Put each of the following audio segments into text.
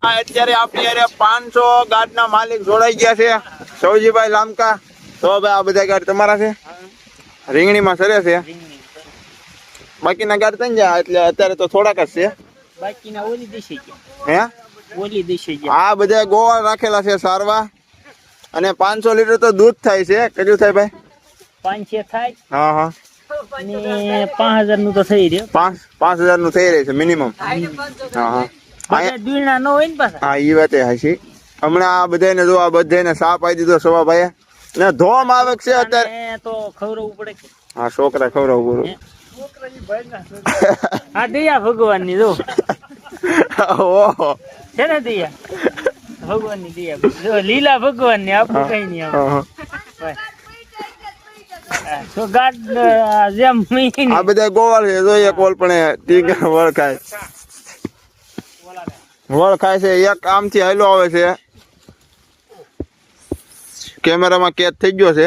અત્યારે આપણી અરે 500 ગાર્ડના માલિક જોડાઈ ગયા છે. સૌજીભાઈ લામકા. તો ભાઈ આ બધા ગાર્ડ તમારા છે? રીંગણીમાં સરે છે. બાકીના ગાર્ડ તઈ ગયા એટલે અત્યારે તો થોડાક જ છે. બાકીના ઓલી દેશી ગયા. હે? ઓલી દેશી ગયા. આ બધા ગોવાળ રાખેલા છે સારવા. અને 500 લીટર તો દૂધ થાય છે. કેટલું થાય ભાઈ? 500 થાય. હા હા. અને 5000 નું તો થઈ રહ્યો. 5000 નું થઈ રહે છે મિનિમમ. હા હા. બધા દૂધના ન હોય ને પાછા. હા ઈ વાત હાચી. હમણાં આ બધાને જો આ બધાને સાપ આપી દીધો સવા ભાઈ ને ધોમ આવે છે અત્યારે. તો ખવડાવવું પડે. હા છોકરા ખવડાવવું પડે. આ દયા ભગવાન ની જો ઓહો છે ને દયા ભગવાન ની દયા જો લીલા ભગવાન ની આપણું કઈ નહીં આવે. તો ગાડ જેમ આ બધા ગોવાળ છે જો એક ઓલ પણ ટીંગા વળ ખાય છે. એક આમથી હાલો આવે છે. કેમેરામાં કેદ થઈ ગયો છે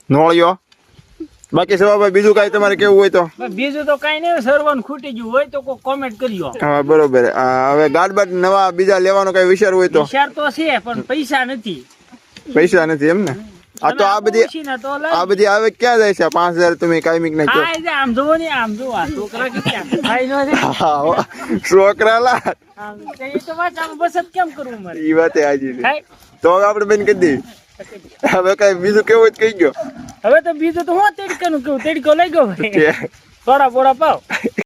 નોળિયો. બાકી સવાભાઈ બીજું કઈ તમારે કેવું હોય તો? બીજું તો કઈ નહીં. સર્વન ખૂટી ગયું હોય તો કોઈ કોમેન્ટ કરજો. હા બરોબર. હવે ગાર્ડ બાડ નવા બીજા લેવાનો કઈ વિચાર હોય તો? વિચાર તો છે પણ પૈસા નથી. પૈસા નથી એમ ને? આ તો આ બધી આવે ક્યાં જાય છે? 5000 તમે કાયમિક નાખ્યો. આમ જોવો ને આમ જો આ છોકરા કેટલા ખાઈ ન દે. છોકરા લા એ તો વાત આમ બસ કેમ કરવું મારે? ઈ વાત હાજી છે. તો હવે આપણે બેન કરી દઈએ. હવે કઈ બીજું કેવું હોય તો કહી ગયો. હવે તો બીજું તો હું તેડકાનું કેવું તેડકો લઈ ગયો ભાઈ. થોડા બોડા પાવ.